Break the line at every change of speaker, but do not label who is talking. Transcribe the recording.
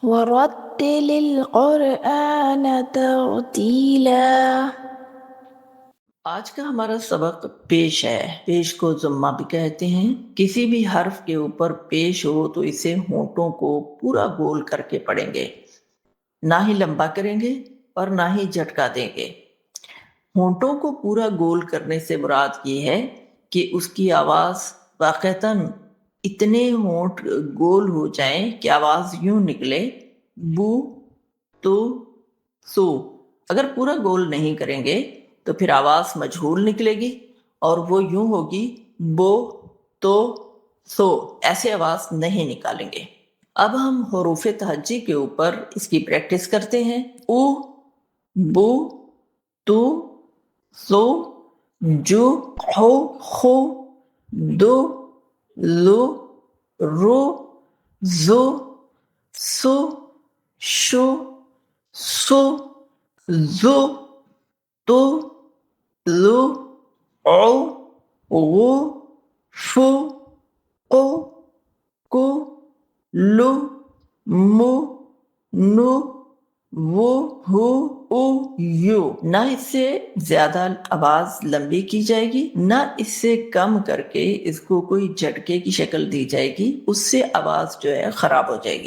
ورتل القرآن ترتیلا۔ آج کا ہمارا سبق پیش ہے۔ پیش کو ضمہ بھی کہتے ہیں۔ کسی بھی حرف کے اوپر پیش ہو تو اسے ہونٹوں کو پورا گول کر کے پڑھیں گے، نہ ہی لمبا کریں گے اور نہ ہی جھٹکا دیں گے۔ ہونٹوں کو پورا گول کرنے سے مراد یہ ہے کہ اس کی آواز واقعتاً اتنے ہونٹ گول ہو جائیں کہ آواز یوں نکلے، بو تو سو۔ اگر پورا گول نہیں کریں گے تو پھر آواز مجہول نکلے گی اور وہ یوں ہوگی، بو تو سو۔ ایسے آواز نہیں نکالیں گے۔ اب ہم حروف تہجی کے اوپر اس کی پریکٹس کرتے ہیں۔ او، بو، تو، سو، جو، ہو، خو، دو، لو، رو، زو، سو، شو، سو، زو، تو، لو، او، غو، فو، قو، کو، لو، مو، نو، وہ، ہو، او، یو۔ نہ اس سے زیادہ آواز لمبی کی جائے گی، نہ اس سے کم کر کے اس کو کوئی جھٹکے کی شکل دی جائے گی، اس سے آواز جو ہے خراب ہو جائے گی۔